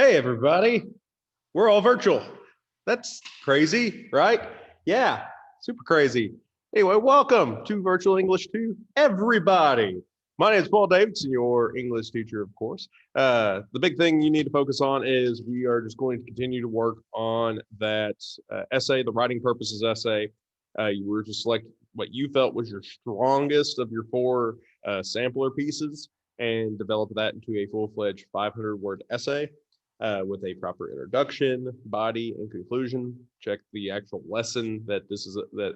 Hey, everybody. We're all virtual. That's crazy, right? Yeah, super crazy. Anyway, welcome to Virtual English to everybody. My name is Paul Davidson, your English teacher, of course. The big thing you need to focus on is we are just going to continue to work on that essay, the writing purposes essay. You were to select what you felt was your strongest of your four sampler pieces and develop that into a full-fledged 500-word essay with a proper introduction, body, and conclusion. Check the actual lesson that this is the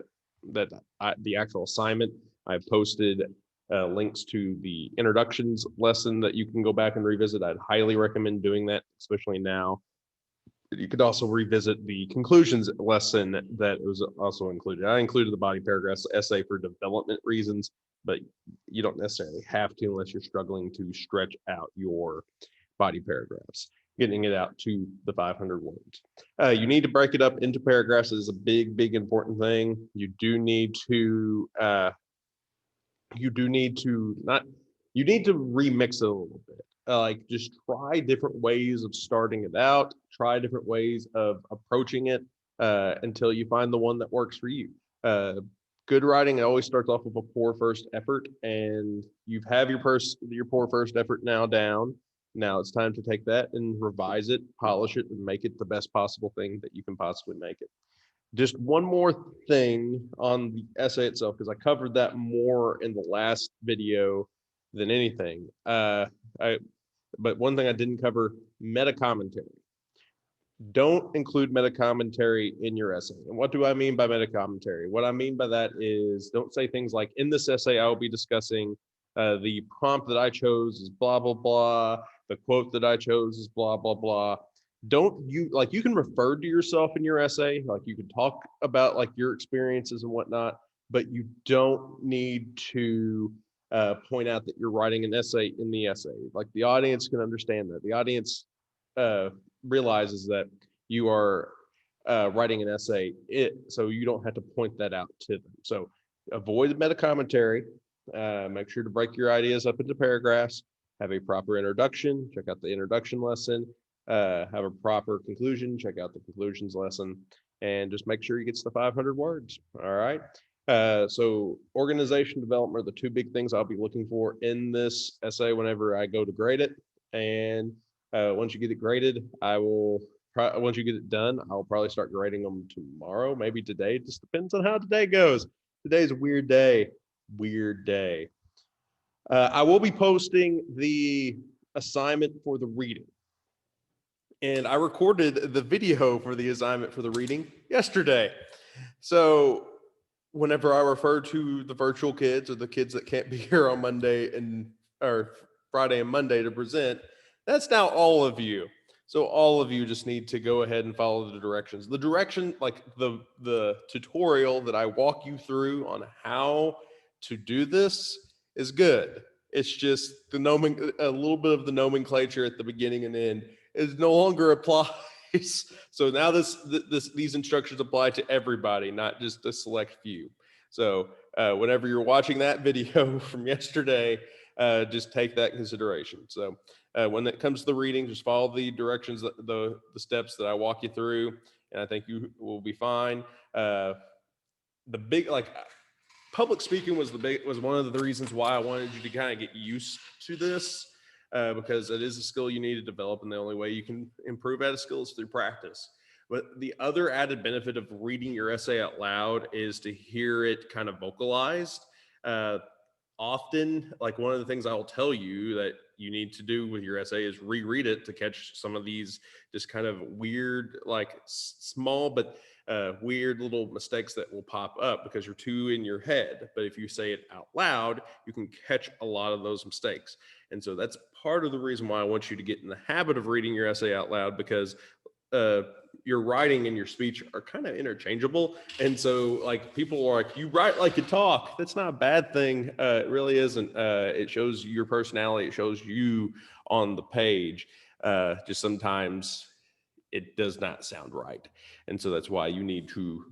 actual assignment. I've posted links to the introductions lesson that you can go back and revisit. I'd highly recommend doing that, especially now. You could also revisit the conclusions lesson that was also included. I included the body paragraphs essay for development reasons, but you don't necessarily have to unless you're struggling to stretch out your body paragraphs, getting it out to the 500 words. You need to break it up into paragraphs. Is a big important thing. You need to remix it a little bit. Like just try different ways of starting it out, try different ways of approaching it until you find the one that works for you. Good writing always starts off with a poor first effort, and you have your poor first effort now down. Now it's time to take that and revise it, polish it, and make it the best possible thing that you can possibly make it. Just one more thing on the essay itself, because I covered that more in the last video than anything. But one thing I didn't cover, meta commentary. Don't include meta commentary in your essay. And what do I mean by meta commentary? What I mean by that is don't say things like, in this essay, I will be discussing the prompt that I chose is blah, blah, blah. The quote that I chose is blah, blah, blah. You can refer to yourself in your essay, like you can talk about like your experiences and whatnot, but you don't need to point out that you're writing an essay in the essay. Like the audience can understand that. The audience realizes that you are writing an essay, so you don't have to point that out to them. So avoid the meta commentary. Make sure to break your ideas up into paragraphs. Have a proper introduction. Check out the introduction lesson. Have a proper conclusion. Check out the conclusions lesson, and just make sure you get to the 500 words. All right. So organization development are the two big things I'll be looking for in this essay whenever I go to grade it. And once you get it graded, once you get it done, I'll probably start grading them tomorrow, maybe today. It just depends on how today goes. Today's a weird day. I will be posting the assignment for the reading. And I recorded the video for the assignment for the reading yesterday. So whenever I refer to the virtual kids or the kids that can't be here on Friday and Monday to present, that's now all of you. So all of you just need to go ahead and follow the directions. The direction, like the tutorial that I walk you through on how to do this is good. It's just a little bit of the nomenclature at the beginning and end is no longer applies. So now these instructions apply to everybody, not just a select few. So whenever you're watching that video from yesterday, just take that in consideration. So when it comes to the reading, just follow the directions, the steps that I walk you through, and I think you will be fine. Public speaking was one of the reasons why I wanted you to kind of get used to this. Because it is a skill you need to develop, and the only way you can improve at a skill is through practice. But the other added benefit of reading your essay out loud is to hear it kind of vocalized. Often, like one of the things I'll tell you that you need to do with your essay is reread it to catch some of these just kind of weird, like small but weird little mistakes that will pop up because you're too in your head. But if you say it out loud, you can catch a lot of those mistakes. And so that's part of the reason why I want you to get in the habit of reading your essay out loud, because your writing and your speech are kind of interchangeable. And so like people are like, you write like you talk. That's not a bad thing. It really isn't. It shows your personality. It shows you on the page. Just sometimes it does not sound right. And so that's why you need to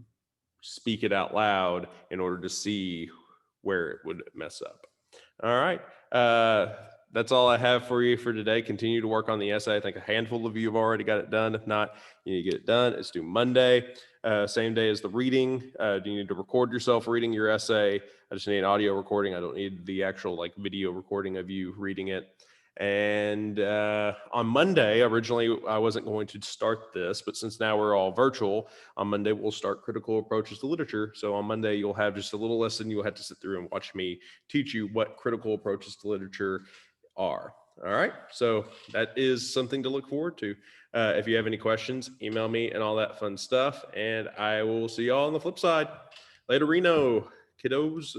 speak it out loud in order to see where it would mess up. All right. that's all I have for you for today. Continue to work on the essay. I think a handful of you have already got it done. If not, you need to get it done. It's due Monday, same day as the reading. Do you need to record yourself reading your essay? I just need an audio recording. I don't need the actual like video recording of you reading it. And on Monday, originally I wasn't going to start this, but since now we're all virtual, on Monday we'll start critical approaches to literature. So on Monday you'll have just a little lesson. You'll have to sit through and watch me teach you what critical approaches to literature are. All right. So that is something to look forward to. If you have any questions, email me and all that fun stuff. And I will see y'all on the flip side. Later, Reno, kiddos.